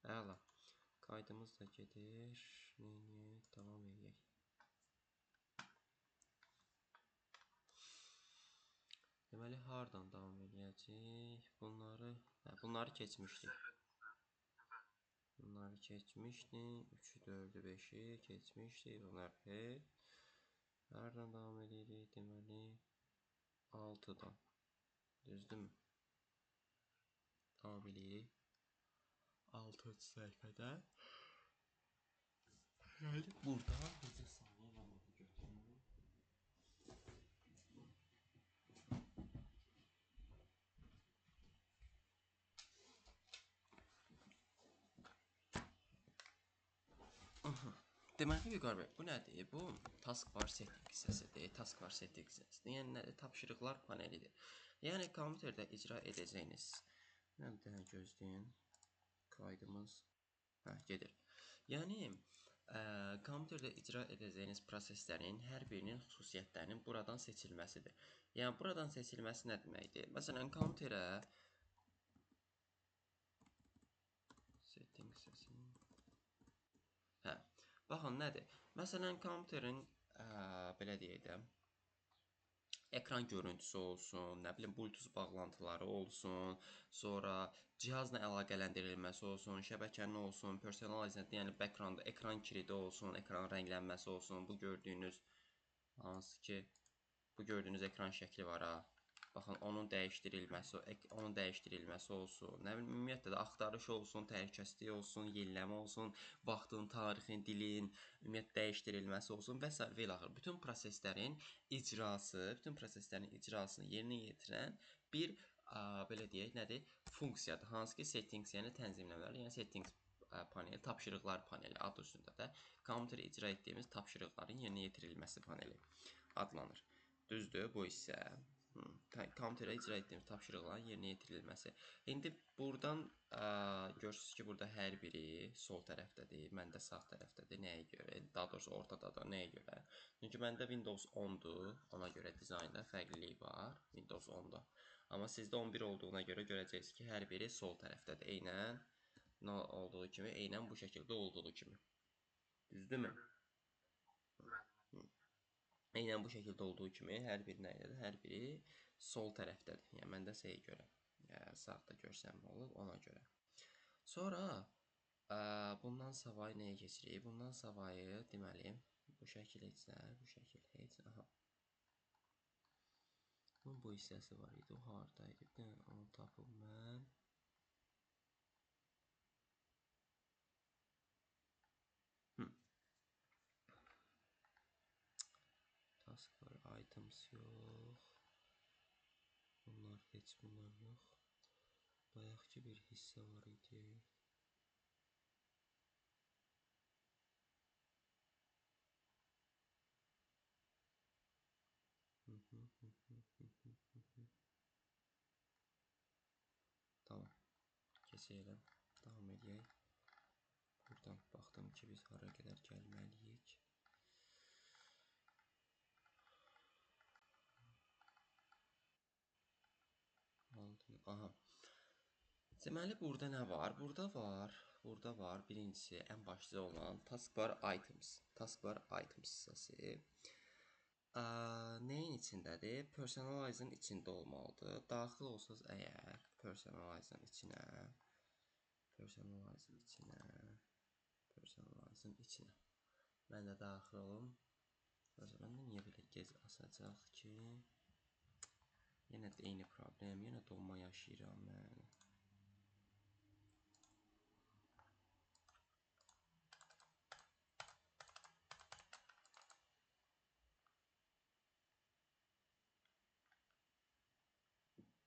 Əla. Qaydımız da gedir. Davam edək. Deməli, hardan davam edəcək? Bunları keçmişdik. Bunları keçmişdik. 3-ü, 4-ü, 5-i keçmişdik. Bunlar heç. Hardan davam edirik? Deməli, 6-dan. Düzdürmü? Davam edirik. 6-cı səhifədə. Burada bizə saniyə zamanı götürürük. Deməli, Vüqar bəy, bu nədir? Bu taskbar setting hissəsidir. Taskbar setting hissəsidir. Yəni nədir? Tapşırıqlar panelidir. Yəni kompüterdə icra edəcəyiniz. Mən bir dənə gözləyin. Qaydımız gedir. Yəni kompüterdə icra edəcəyiniz proseslərin hər birinin xüsusiyyətlərinin buradan seçilməsidir. Yəni buradan seçilməsi nə deməkdir? Məsələn, kompüterə setting hissəsinin baxın nədir? Məsələn, kompüterin belə deyək də, ekran görüntüsü olsun, nə bilim Bluetooth bağlantıları olsun, sonra cihazla əlaqələndirilməsi olsun, şəbəkənin olsun, personalizə, yəni background, ekran kilidi olsun, ekran rənglənməsi olsun. Bu gördüyünüz hansı ki, bu gördüyünüz ekran şəkli var ha. Baxın, onun dəyişdirilməsi olsun. Nə bilim, ümumiyyətlə də axtarış olsun, təhlükəsizlik olsun, yeniləmə olsun, vaxtın, tarixin, dilin, ümumiyyətlə dəyişdirilməsi olsun və s. və ilaxır. Bütün proseslərin icrasını yerinə yetirən bir belə deyək, nədir? Funksiyadır. Hansı ki, settings, yəni tənzimləmələr, yəni settings paneli, tapşırıqlar paneli adı üstündə də kompüterə icra etdiyimiz tapşırıqların yerinə yetirilməsi paneli adlanır. Düzdür bu hissə? Kompüterə icra etdiyimiz tapşırıqların yerinə yetirilməsi. İndi buradan görürsünüz ki, burada hər biri sol tərəfdədir, məndə sağ tərəfdədir. Nəyə görə? Daha doğrusu ortadadır. Nəyə görə? Çünki məndə Windows 10-dur. Ona görə dizaynda fərqlilik var. Windows 10-da. Amma sizdə 11 olduğuna görə görəcəksiniz ki, hər biri sol tərəfdədir. Eynən nə olduğu kimi, eynən bu şəkildə olduğu kimi. Düzdürmü? Eynən bu şəkildə olduğu kimi hər biri nə edədir? Hər biri sol tərəfdədir. Yəni məndə səyə görə. Sağda görsənmə olub ona görə. Sonra bundan savayı nəyə keçirik? Bundan savayı deməli bu şəkil heç nə, bu şəkil heç nə. Aha. Bunun bu hissəsi var idi. O hardaydı? Bir dənə onu tapıb mən. Taskbar items yox. Bunlar heç bunlar yox. Bayaqki bir hissə var idi. Tamam. Keçelim. Davam edək. Buradan baxdım ki, biz hara qədər gəlməliyik. Aha. Deməli, burada nə var? Burada var. Birincisi, ən başlıca olan taskbar items. Taskbar items hissəsi. Nəyin içindədir? Personalize-ın içində olmalıdır. Daxil olsanız əgər personalize-ın içinə. Mən də daxil olum. Məndə niyə belə gec asacaq ki? Yenə də eyni problem. Yenə donma yaşayıram mən.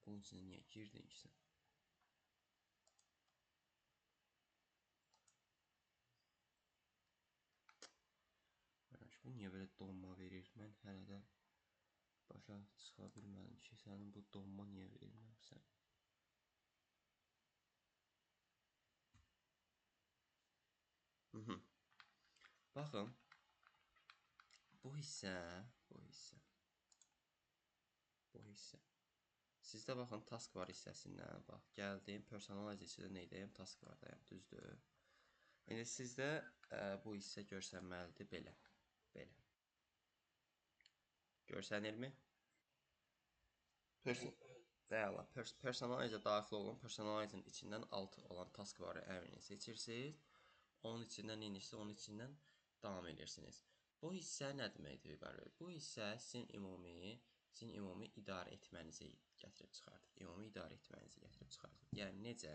Bunun içinə niyə girdin ki sən? Bu niyə belə donma verir? Mən hələ də başa çıxa bilmədim ki, sənin bu donma niyə verməmsən? Baxın, bu hissə. Sizdə baxın taskbar hissəsindən bax gəldim, personalize içində nə edəyim, taskbardayım, düzdür. İndi sizdə bu hissə görsənməlidir belə. Belə. Görsənirmi? Bəli, personalize daxil olun. Personalize'ın içindən alt olan taskbarı əmrini seçirsiniz. Onun içindən inirsiniz, onun içindən davam edirsiniz. Bu hissə nə deməkdir Vüqar? Bu hissə sizin ümumi idarə etmənizi gətirib çıxardır. Ümumi idarə etmənizi gətirib çıxardır. Yəni necə?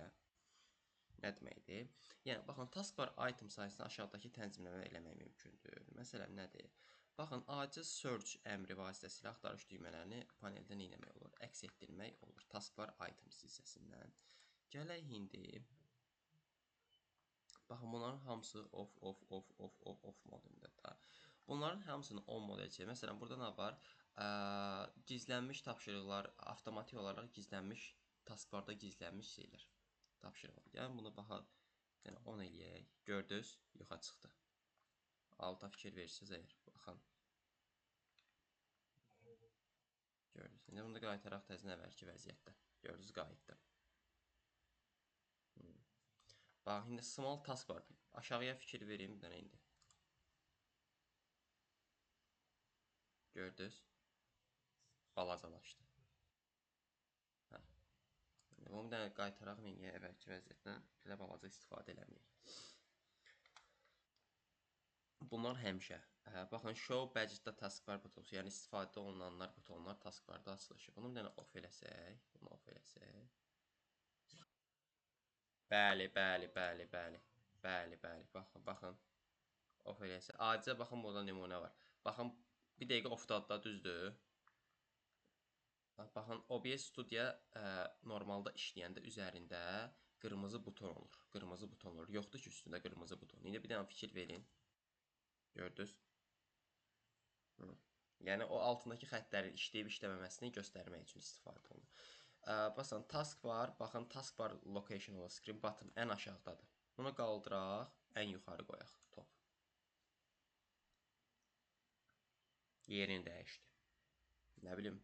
Nə deməkdir? Yəni baxın, taskbar item sayəsində aşağıdakı tənzimləmə eləmək mümkündür. Məsələn, nədir? Baxın, aciz search əmri vasitəsilə axtarış düymələrini paneldə nə etmək olur? Əks etdirmək olur. Taskbar items hissəsindən. Gələk indi. Baxın, bunların hamısı off modunda da. Bunların hamısını on mod edəcək. Məsələn, burada nə var? Gizlənmiş tapşırıqlar, avtomatik olaraq gizlənmiş taskbarda gizlənmiş şeylər. Tapşırıqlar. Yəni bunu baxa, yəni 10 eləyək. Gördünüz, yoxa çıxdı. Alta fikir verirsiniz əgər. Baxın. Gördünüz. İndi bunu da qaytaraq təzə əvvəlki vəziyyətdə. Gördünüz, qayıtdı. Bax, indi small task var. Aşağıya fikir vereyim bir dənə indi. Gördünüz? Balacalaşdı. Hə. Bunu bir dənə qaytaraq menüyə əvvəlki vəziyyətdən. Belə balaca istifadə eləməyək. Bunlar həmişə. Baxın, show budgetdə taskbar butonu, yəni istifadə olunanlar butonlar taskbarda açılır. Bunu bir dənə off eləsək, bunu off eləsək. Bəli. Baxın. Off eləsək. Adicə baxın, burada nümunə var. Baxın, bir dəqiqə offdadır da, düzdür? Baxın, OBS Studio normalda işləyəndə üzərində qırmızı buton olur. Qırmızı buton olur. Yoxdur ki, üstündə qırmızı buton. İndi bir dənə fikir verin. Gördünüz? Yəni o altındakı xəttlərin işləyib işləməməsini göstərmək üçün istifadə olunur. Baxın, taskbar, baxın, taskbar location olan screen button ən aşağıdadır. Bunu qaldıraq, ən yuxarı qoyaq top. Yerini dəyişdi. Nə bilim,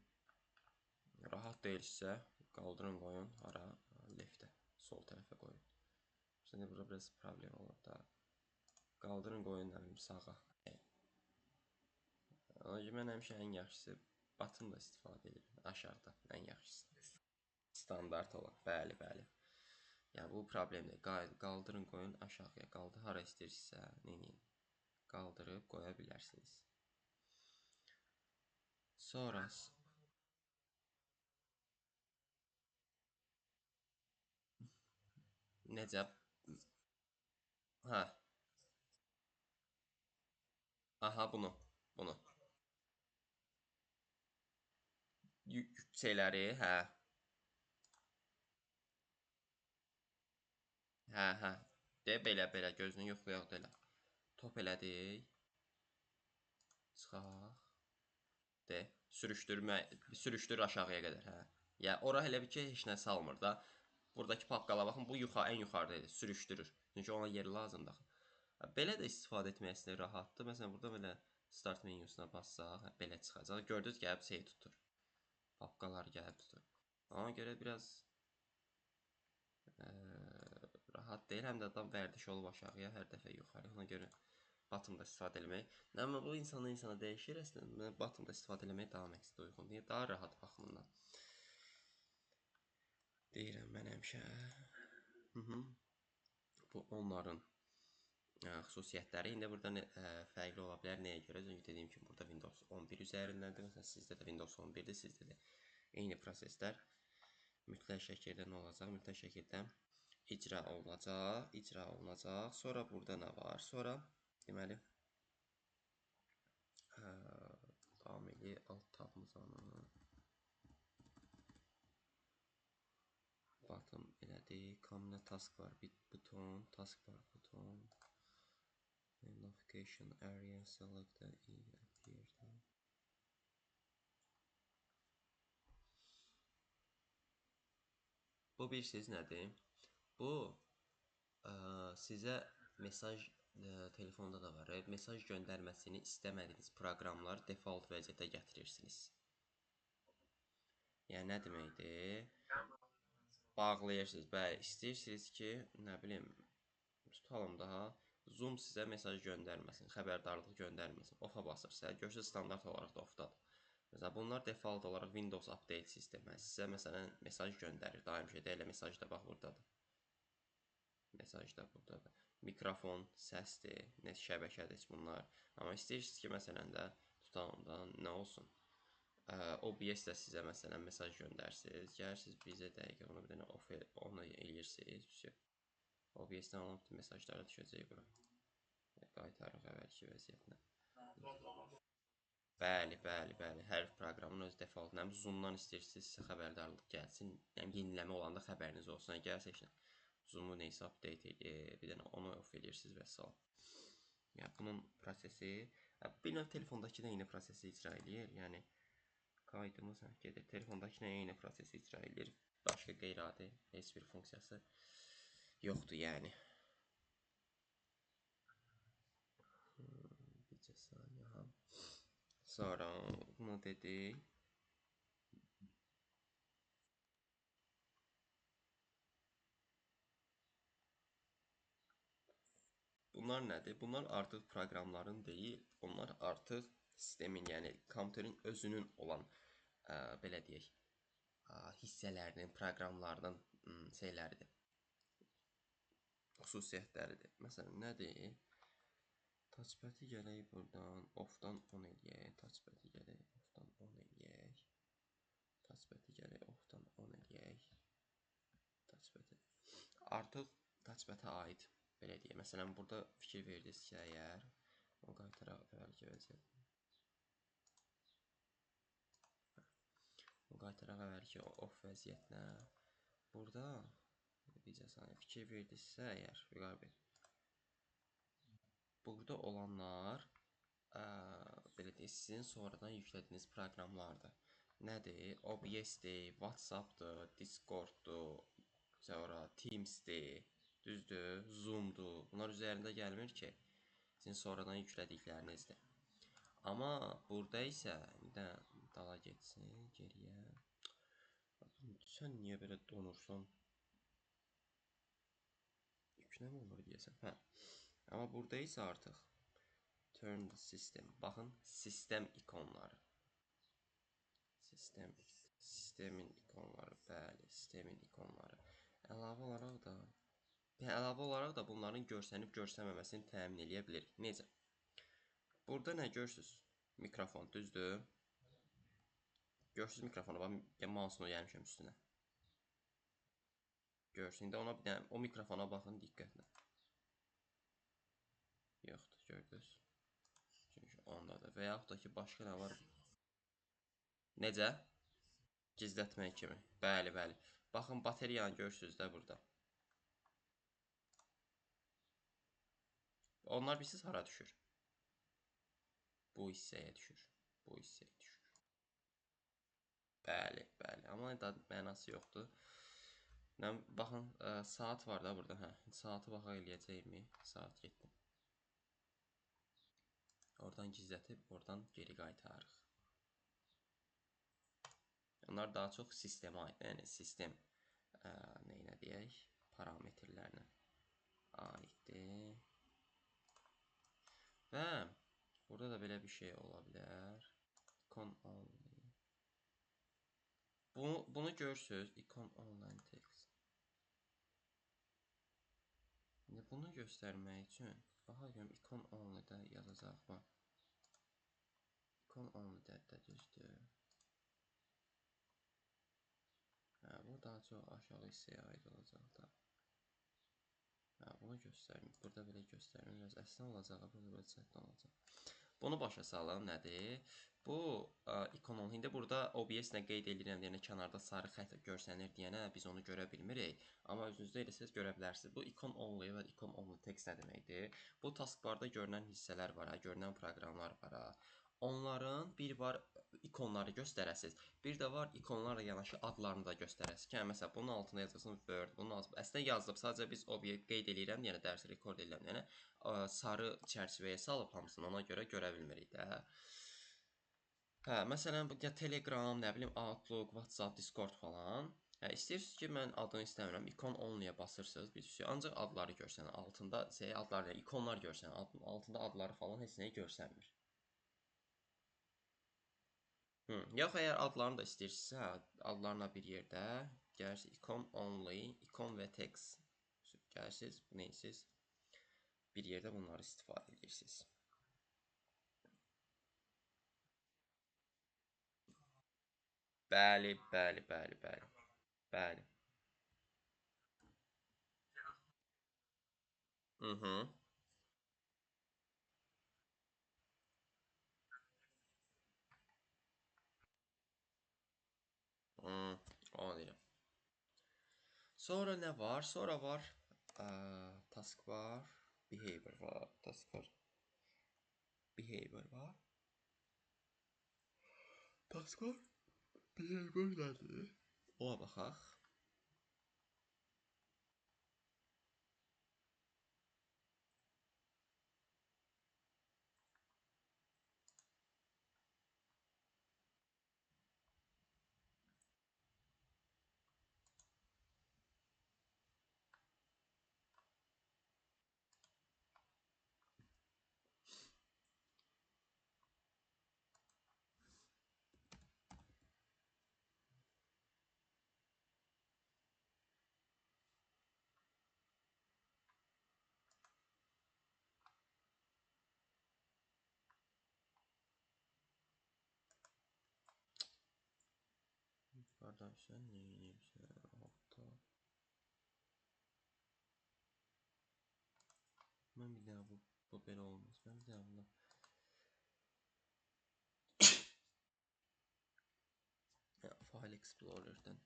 rahat deyilsə, qaldırın qoyun, hara, leftə, sol tərəfə qoyun. Şimdi burada biraz problem olur da. Qaldırın qoyun, nə bilim, sağa. Ona görə mən həmişə ən yaxşısı button da istifadə edirəm, aşağıda, ən yaxşısı. Standart olan, bəli. Yəni bu problemdir. Qaldırın qoyun aşağıya, qaldır, hara istəyirsinizsə, neyin? Qaldırıb qoya bilərsiniz. Sonrası. Necə? Hə. Aha, bunu. Şeyləri, hə. Hə. De, belə, gözünü yoxlayaq da elə. Top elədik. Çıxaq. De, sürüşdür aşağıya qədər, hə. Ya, ora elə bir ki, heç nə salmır da. Buradakı papqala baxın, bu ən yuxarıdaydı, sürüşdürür. Çünki ona yer lazımdır. Belə də istifadə etmək istəyir rahatdır. Məsələn, burada belə start menyusuna bassaq, belə çıxacaq. Gördünüz, gəlib şey tutur. Papqalar gəlib tutur. Ona görə biraz rahat deyil. Həm də adam vərdiş olub aşağıya, hər dəfə yuxarı. Ona görə bottomda istifadə eləmək. Amma bu insana dəyişir əslində. Mən bottomda istifadə eləməyə davam etmək uyğun deyil. Daha rahat baxımından. Deyirəm mən həmişə. Bu onların xüsusiyyətləri. İndi burada fərqli ola bilər. Nəyə görə? Çünki dediyim kimi burada Windows 11 üzərindədir. Məsələn, sizdə də Windows 11-dir, sizdə də eyni proseslər mütləq şəkildə nə olacaq? Mütləq şəkildə icra olunacaq. Sonra burada nə var? Sonra deməli davam edək. Alt tabımızı bottom elədik. Common task var. Buton, taskbar buton. Notification area select appear. Bu bilirsiniz nədir? Bu sizə mesaj telefonda da var. Mesaj göndərməsini istəmədiyiniz proqramlar default vəziyyətə gətirirsiniz. Yəni nə deməkdir? Bağlayırsınız. Bəli, istəyirsiniz ki, nə bilim, tutalım daha Zoom sizə mesaj göndərməsin, xəbərdarlıq göndərməsin. Ofa basırsınız. Görürsünüz standart olaraq da ofdadır. Məsələn, bunlar default olaraq Windows Update sistemi. Sizə məsələn mesaj göndərir. Daim şeydə elə mesaj da bax burdadır. Mesaj da burdadır. Mikrofon, səsdir, nə şəbəkədir bunlar. Amma istəyirsiniz ki, məsələn də tutalım da nə olsun? OBS də sizə məsələn mesaj göndərsiniz. Gəlirsiniz bizə dəqiqə onu bir dənə onu eləyirsiniz. OBS-dən alınan bütün mesajlar düşəcək bura. Qaytarıq əvvəlki vəziyyətinə. Bəli, bəli, bəli. Hər proqramın öz default. Həm Zoom-dan istəyirsinizsə xəbərdarlıq gəlsin. Həm yeniləmə olanda xəbəriniz olsun. Əgər seçin Zoom-u neysə update bir dənə onu off edirsiniz və salam. Yəni bunun prosesi bir növ telefondakı da eyni prosesi icra eləyir. Yəni qaydımız gedir. Telefondakı da eyni prosesi icra eləyir. Başqa qeyri-adi heç bir funksiyası yoxdur yəni. Bircə saniyə. Sonra bunu dedik. Bunlar nədir? Bunlar artıq proqramların deyil, onlar artıq sistemin, yəni kompüterin özünün olan belə deyək, hissələrinin, proqramlarının şeyləridir. Xüsusiyyətləridir. Məsələn, nədir? Touchpad-i gələk buradan off-dan on eləyək. Touchpad-i gələk off-dan on eləyək. Touchpad-i gələk off-dan on eləyək. Touchpad-i. Artıq touchpad-a aid belə deyək. Məsələn, burada fikir verdiniz ki, əgər o qaytaraq əvvəlki vəziyyət. O qaytaraq əvvəlki off vəziyyətinə. Burada bircə saniyə fikir verdinizsə, əgər Vüqar bəy. Burada olanlar belə deyək, sizin sonradan yüklədiyiniz proqramlardır. Nədir? OBS-dir, WhatsApp-dır, Discord-dur, sonra Teams-dir, düzdür, Zoom-dur. Bunlar üzərində gəlmir ki, sizin sonradan yüklədiklərinizdir. Amma burada isə bir də dala getsin, geriyə. Sən niyə belə donursan? Yükləmə olur deyəsən. Hə. Amma burada isə artıq turn the system. Baxın, sistem ikonları. Sistemin ikonları, bəli, sistemin ikonları. Əlavə olaraq da bunların görsənib görsənməməsini təmin edə bilərik. Necə? Burada nə görürsüz? Mikrofon, düzdür? Görürsüz mikrofonu, bax, mouse-unu gəlmişəm üstünə. Görürsün, indi ona bir dənə, o mikrofona baxın diqqətlə. Yoxdur, gördünüz. Çünki ondadır. Və yaxud da ki, başqa nə var? Necə? Gizlətmək kimi. Bəli, bəli. Baxın, bateriyanı görürsünüz də burada. Onlar bilirsiniz hara düşür? Bu hissəyə düşür. Bu hissəyə düşür. Bəli, bəli. Amma da mənası yoxdur. Baxın, saat var da burada. Hə, saatı baxa eləyəcəkmi? Saat getdim. Oradan gizlətib, oradan geri qaytarırıq. Onlar daha çox sistemə aid, yəni sistem neyinə deyək, parametrlərinə aiddir. Və burada da belə bir şey ola bilər. Icon only. Bunu görürsünüz, icon online text. İndi bunu göstərmək üçün baxa görüm icon only-də yazacaq mı? Icon only-də düzdür. Hə, bu daha çox aşağı hissəyə aid olacaq da. Hə, bunu göstərmir. Burada belə göstərmir. Biraz əsnə olacaq, burada belə çətin olacaq. Bunu başa salın, nədir? Bu ikon only. İndi burada OBS-nə qeyd edirəm deyənə kənarda sarı xətt görsənir deyənə biz onu görə bilmirik. Amma özünüzdə eləsəz görə bilərsiniz. Bu icon only və icon only text nə deməkdir? Bu taskbarda görünən hissələr var, görünən proqramlar var. Onların bir var ikonları göstərəsiz. Bir də var ikonlarla yanaşı adlarını da göstərəsiz. Yəni məsələn bunun altına yazarsınız Word, bunun altına əslində yazılıb. Sadəcə biz obyekt qeyd edirəm, yəni dərsi rekord edirəm, yəni sarı çərçivəyə salıb hamısını ona görə bilmirik də. Hə, məsələn, bu ya Telegram, nə bilim, Outlook, WhatsApp, Discord falan. Hə, istəyirsiniz ki, mən adını istəmirəm, ikon only-yə basırsınız, bir şey. Ancaq adları görsənir. Altında adları, ikonlar görsənir. Altında adları falan heç nəyi görsənmir. Yox, əgər adlarını da istəyirsinizsə, hə, adlarla bir yerdə gəlirsiniz, ikon only, ikon və text. Gəlirsiniz, bu neyəsiz? Bir yerdə bunları istifadə edirsiniz. Bəli, bəli, bəli, bəli. Bəli. Mhm. Onu deyirəm. Sonra nə var? Sonra var task var, behavior var, task var, behavior var. Task var, behavior nədir? Ona baxaq. Qardaş, sən nə edirsən? Hatta mən bir daha bu belə olmaz. Mən bir daha bunu File Explorer'dən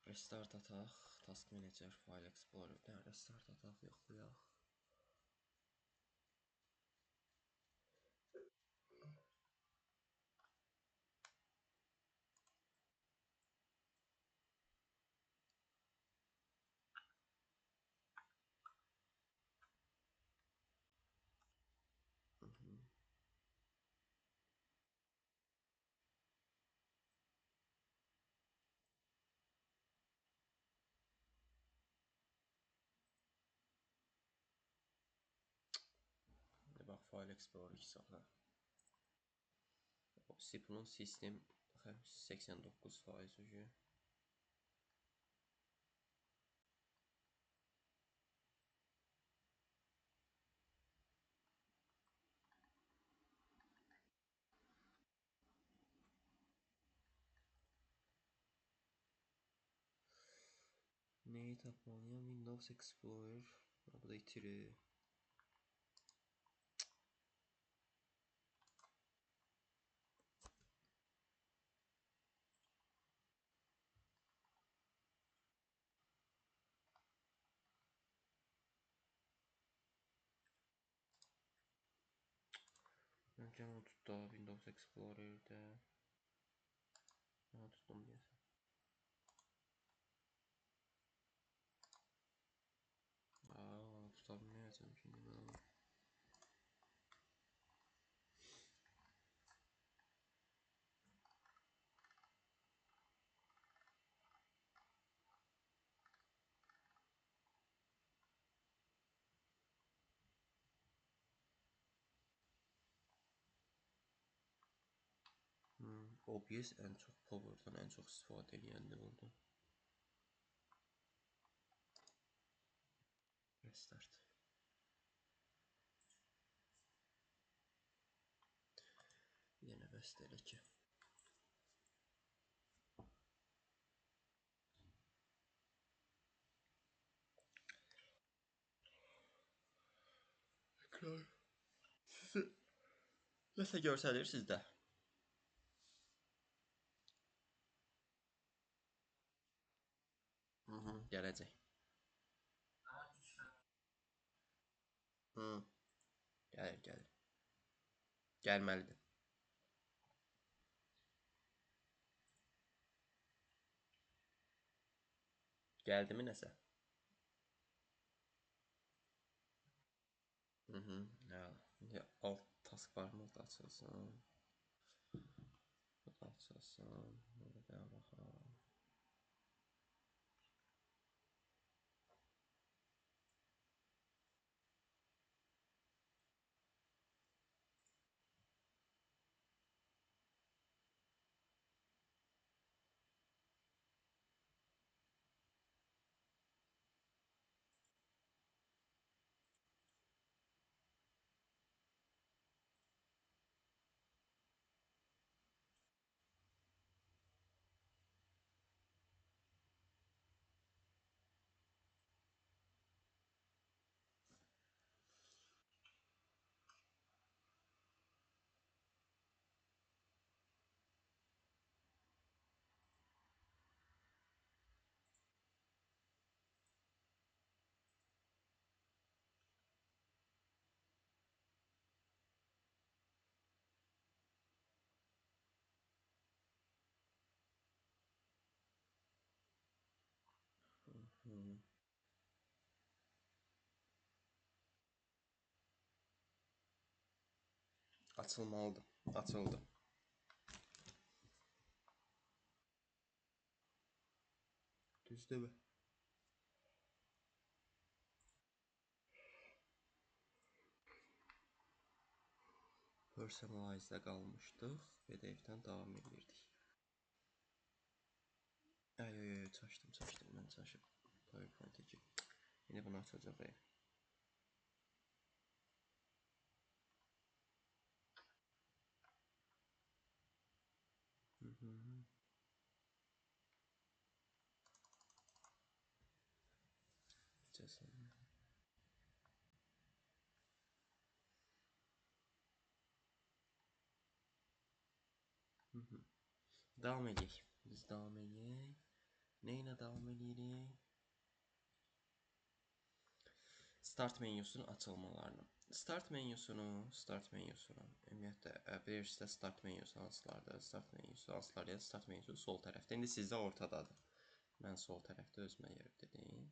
restart ataq. Task Manager File Explorer'dən restart ataq, yoxlayaq. Bax, File Explorer 2 saxla. Bunun sistem 89% ucu. Neyi tapmalıyam? Windows Explorer. Bu da itirir. Önce onu tuttu Windows Explorer'də. Onu tuttum deyəsən. Onu tuta bilməyəcəm şimdi mən. OBS ən çox power'dan ən çox istifadə edəndə oldu. Restart. Yenə bəst elə ki. Ekran. Sizi nəsə görsəlir sizdə. Gələcək. Gəlir, gəlir. Gəlməlidir. Gəldimi nəsə? Hə. Alt taskbarımız da açılsın. açılsın. Burada baxaq. Hı. Açılmalıdır. Açıldı. Düzdürmü? Personalize'də qalmışdıq. PDF-dən davam edirdik. Ay, çaşdım. Mən çaşıb. PowerPoint-dəki. İndi bunu açacaq. Cəsəm. Davam edək. Biz davam edək. Nə ilə davam edirik? Start menyusunun açılmalarını. Start menyusunu ümumiyyətlə Verge-də start menyusu hansılardır? Start menyusu hansılardır? Start menyusu sol tərəfdə. İndi sizdə ortadadır. Mən sol tərəfdə özümə yer dedim.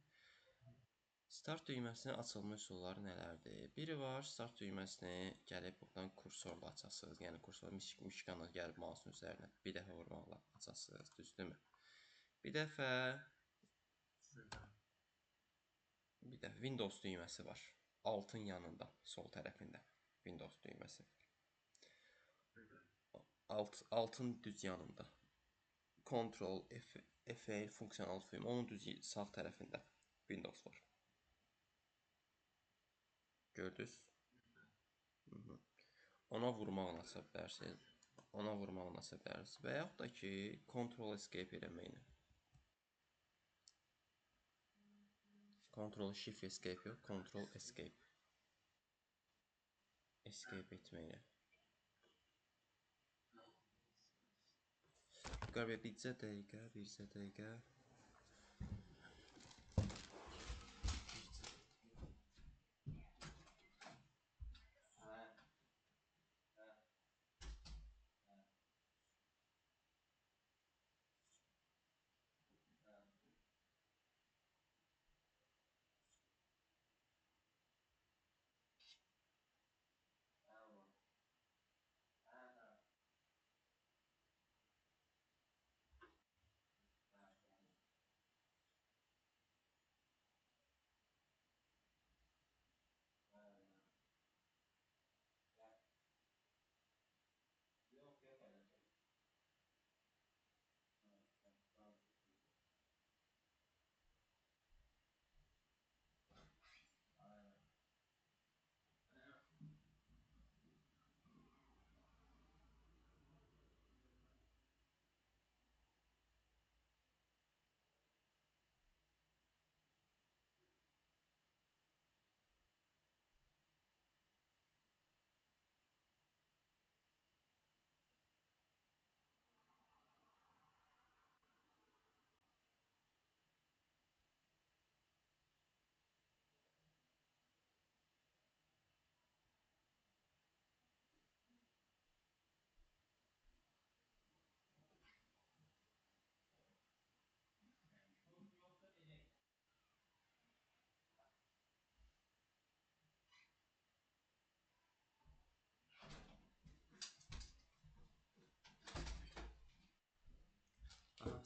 Start düyməsinin açılma üsulları nələrdir? Biri var, start düyməsini gəlib buradan kursorla açasınız. Yəni kursorla mişqanla gəlib mouse'un üzərinə bir dəfə vurmaqla açasınız, düzdürmü? Bir dəfə Windows düyməsi var. Altın yanında, sol tərəfində Windows düyməsi. Altın düz yanında. Ctrl F funksiyanal düymə, onun düz sağ tərəfində Windows var. Gördünüz? Ona vurmaqla aça bilərsiniz. Və yaxud da ki, Ctrl Escape eləməklə. Ctrl Shift Escape yox, Ctrl Escape. Escape etməklə. Qəribə bircə dəqiqə.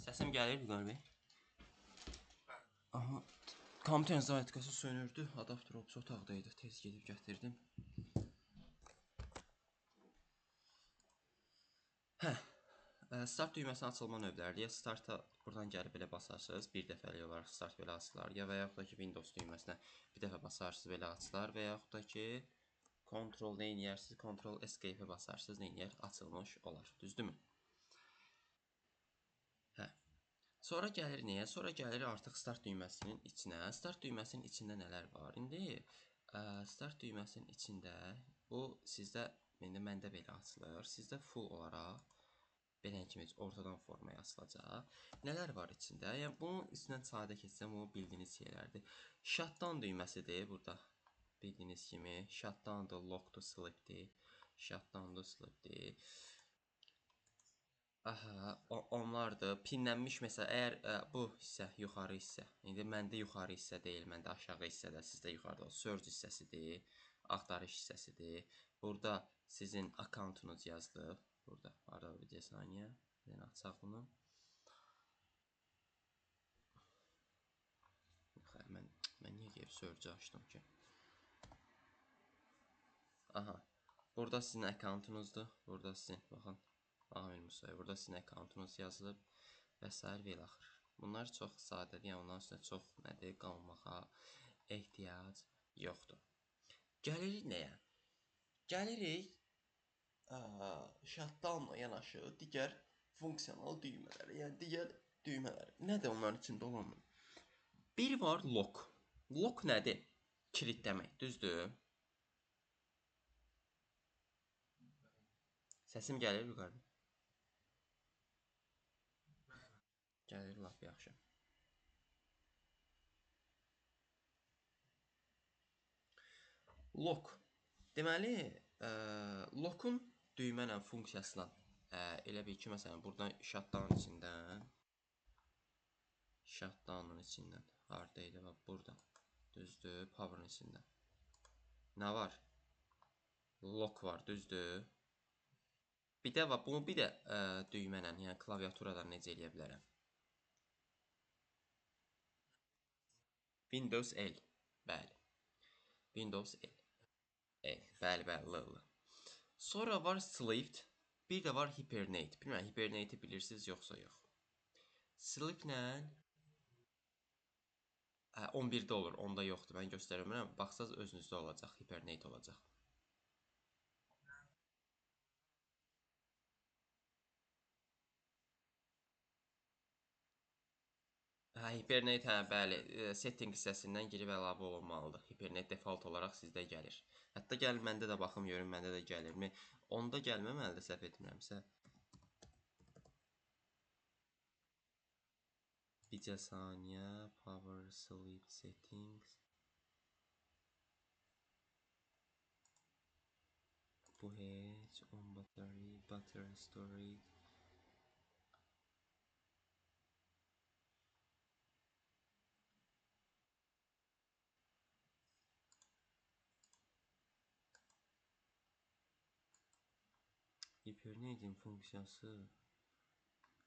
Səsim gəlir Vüqar bəy? Aha. Kompüterin zayetkası sönürdü. Adapter opsi otaqdaydı. Tez gedib gətirdim. Hə. Start düyməsinin açılma növləridir. Ya starta buradan gəlib belə basarsınız. Bir dəfəlik olaraq start belə açılar. Ya və yaxud da ki Windows düyməsinə bir dəfə basarsınız belə açılar. Və yaxud da ki Ctrl nə edərsiniz? Ctrl Escape-ə basarsınız. Nə edər? Açılmış olar. Düzdürmü? Hə. Sonra gəlir nəyə? Sonra gəlir artıq start düyməsinin içinə. Start düyməsinin içində nələr var? İndi start düyməsinin içində bu sizdə məndə belə açılır. Sizdə full olaraq belə kimi ortadan formaya açılacaq. Nələr var içində? Yəni bunun üstündən sadə keçsəm, bu bildiyiniz şeylərdir. Shutdown düyməsidir burada. Bildiyiniz kimi shutdown-dur, lock-dur, sleep-dir. Shutdown-dur, sleep-dir. Aha, onlardır. Pinlənmiş məsəl, əgər bu hissə yuxarı hissə. İndi məndə yuxarı hissə deyil, məndə aşağı hissədə, sizdə yuxarıda o search hissəsidir, axtarış hissəsidir. Burada sizin akkauntunuz yazılıb. Burada harda bir saniyə. Bir dənə açaq bunu. Mən niyə gəlib search açdım ki? Aha. Burada sizin akkauntunuzdur. Burada sizin, baxın. Amil Musayev. Burada sizin akkauntunuz yazılıb və s. və ilaxır. Bunlar çox sadədir, yəni onların üstündə çox nədir, qalmağa ehtiyac yoxdur. Gəlirik nəyə? Gəlirik shutdown-la yanaşı digər funksional düymələrə, yəni digər düymələr. Nədir onların içində olanlar? Bir var lock. Lock nədir? Kilit demək, düzdür? Səsim gəlir yuxarı. Gəlir lap yaxşı. Lock. Deməli, lockun düymə funksiyasından elə bil ki, məsələn, buradan shutdown'un içindən hardaydı, bax, burada. Düzdür, power'ın içindən. Nə var? Lock var, düzdür? Bir də var, bunu bir də düymə ilə, yəni klaviaturadan necə eləyə bilərəm? Windows L. Bəli. Windows L. Bəli, L. Sonra var Sleep, bir də var Hibernate. Bilmirəm, Hibernate'i bilirsiniz yoxsa yox. Sleep-lə 11-də olur, onda yoxdur. Mən göstərmirəm. Baxsaz özünüzdə olacaq, Hibernate olacaq. Hibernate, bəli, setting hissəsindən girib əlavə olunmalıdır. Hibernate default olaraq sizdə gəlir. Hətta gəlin məndə də baxım görüm, məndə də gəlirmi? Onda gəlməməlidir, səhv etmirəmsə. Bircə saniyə, power sleep settings. Bu heç, on battery storage. Hibernate'in funksiyası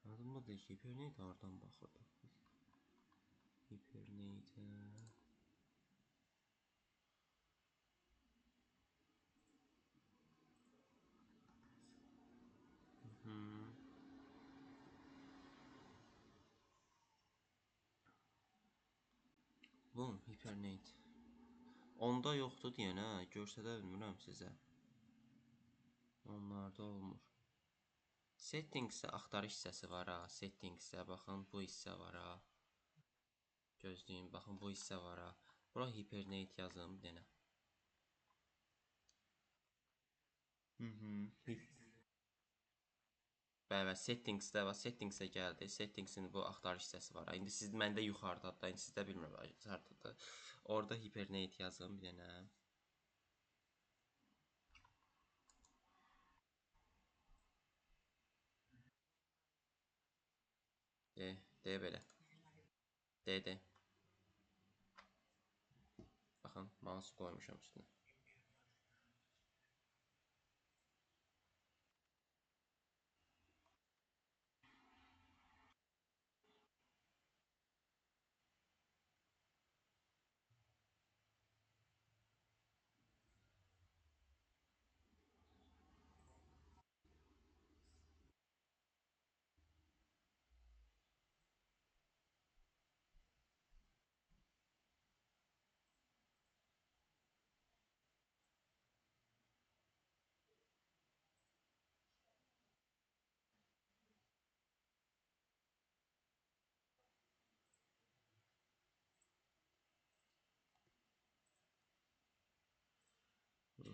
adımdadır ki, Hibernate hardan baxırdı? Hibernate bu Hibernate. Onda yoxdur deyən, hə, görsədə bilmirəm sizə. Onlarda olmur. Settingsdə axtarış hissəsi var ha. Settingsdə baxın, bu hissə var ha. Gözləyin, baxın, bu hissə var ha. Bura Hibernate yazın bir dənə. Bəli, settingsdə var. Settingsə gəldi. Settingsin bu axtarış hissəsi var. İndi siz məndə yuxarıdadır da, indi sizdə bilmirəm hardadır. Orada Hibernate yazın bir dənə. De belə. De. Baxın, mouse qoymuşam üstünə.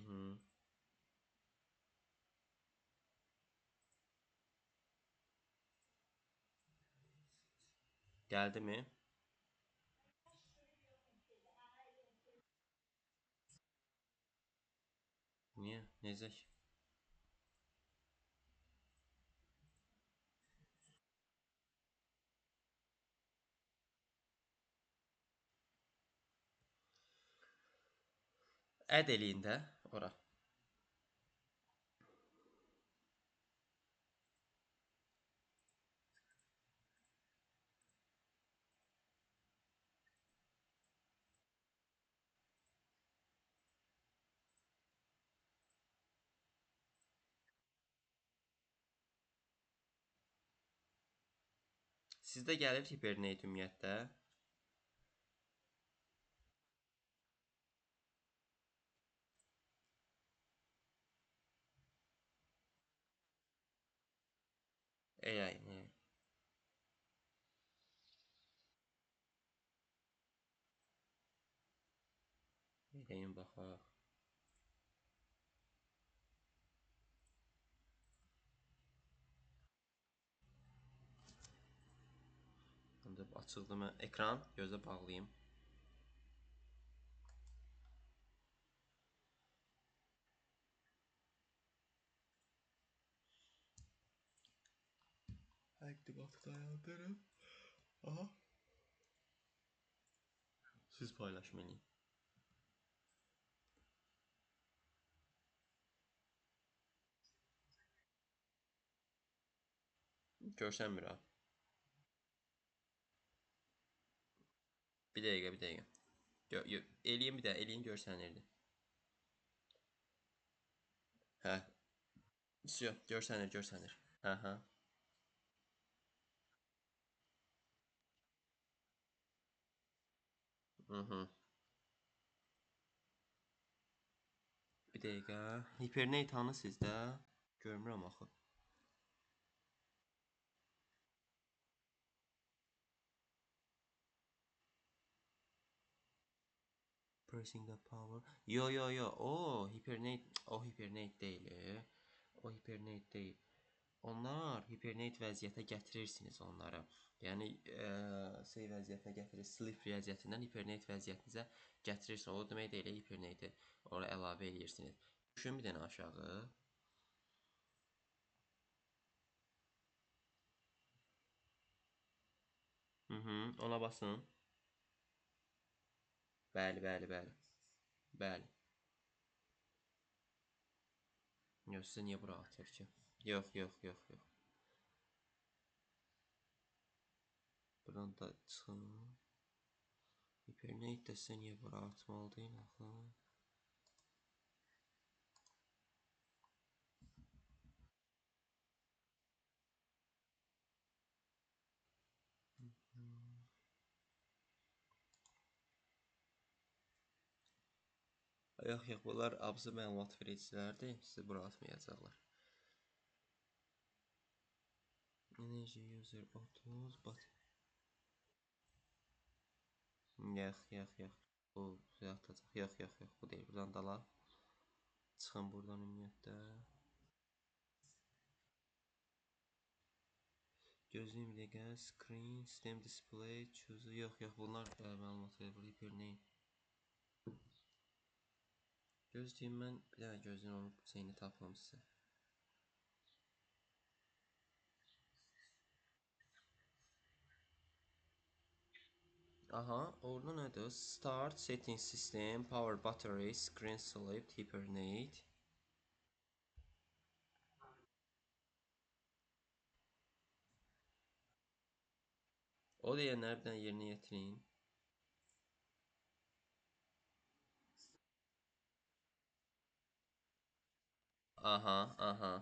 hı. Geldi mi? Niye? Necək? Əd eləyin də ora. Sizdə gəlir Hibernate ümumiyyətlə? AI. Eləyin baxaq. İndi açıldı mı? Ekran gözə bağlayım. Aktivatı dayandırım. Aha. Siz paylaşım eləyin. Görsənmir ha. Bir dəqiqə, bir dəqiqə. Eləyin bir də, eləyin görsənirdi. Hə. Görsənir, görsənir. Hə, hə. Mhm. Bir dəqiqə. Hibernate hanı sizdə? Görmürəm axı. Pressing the power. Yo yo yo. O Hibernate, o Hibernate deyil. O Hibernate deyil. Onlar hibernate vəziyyətə gətirirsiniz onları. Yəni şey vəziyyətə gətirir, sleep vəziyyətindən hibernate vəziyyətinizə gətirirsiniz. O demək deyil, hibernate ora əlavə edirsiniz. Düşün bir dənə aşağı. Ona basın. Bəli, bəli, bəli. Bəli. Yox, sizə niyə bura atır ki? Yox, yox, yox, yox. Buradan da çıxın. Hibernate də sizə niyə bura atmalı deyil axı? Yox, yox, bunlar abzı məlumat vericilərdir. Sizi bura atmayacaqlar. Energy user 30, but yox, yox, yox. Bu bizə atacaq. Yox, yox, yox. Bu deyil. Buradan dala. Çıxın buradan ümumiyyətlə. Gözləyim bir dəqiqə. Screen, system display, choose. Yox, yox. Bunlar məlumat verir. Hibernate. Gözləyim mən. Bir dənə gözləyin onun şeyini tapım sizə. Aha, orada nədir? Start, setting system, power battery, screen sleep, hibernate. O deyənləri bir dənə yerinə yetirin. Aha, aha.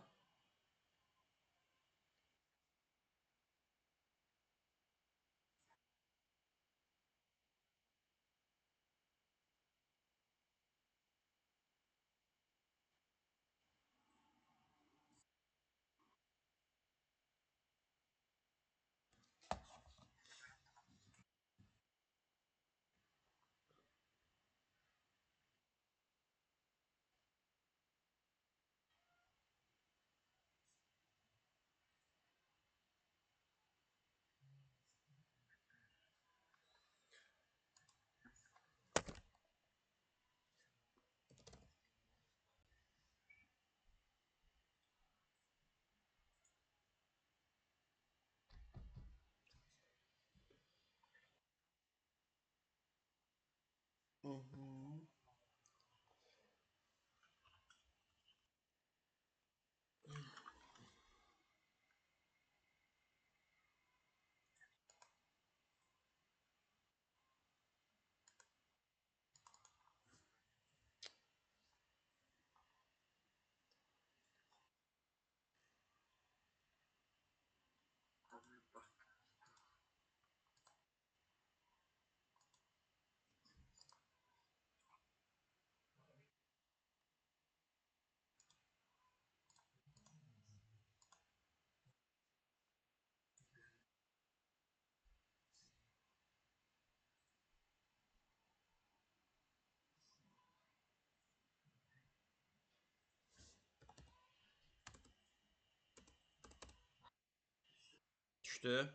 Düşdü.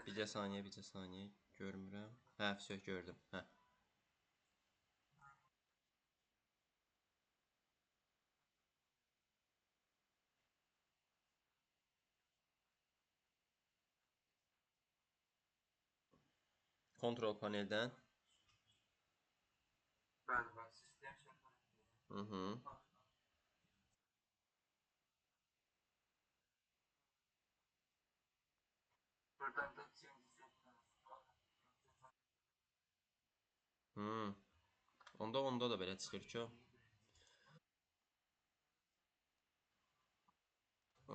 Bircə saniyə, bircə saniyə. Görmürəm. Hə, vəsə gördüm. Hə. Kontrol paneldən. Mhm. Hmm. Onda da belə çıxır ki, o.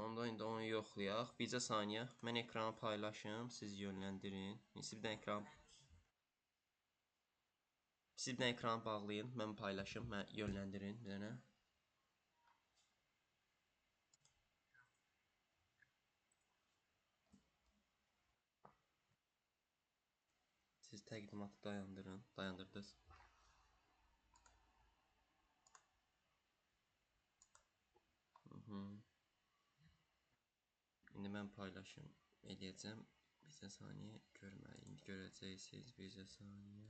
Onda indi onu yoxlayaq. Bircə saniyə. Mən ekranı paylaşım, siz yönləndirin. Siz bir dənə ekranı bağlayın, mən paylaşım, mən yönləndirin bir dənə. Siz təqdimatı dayandırın, dayandırdınız. İndi mən paylaşım eləyəcəm. Bircə saniyə görməli. İndi görəcəksiniz bircə saniyə.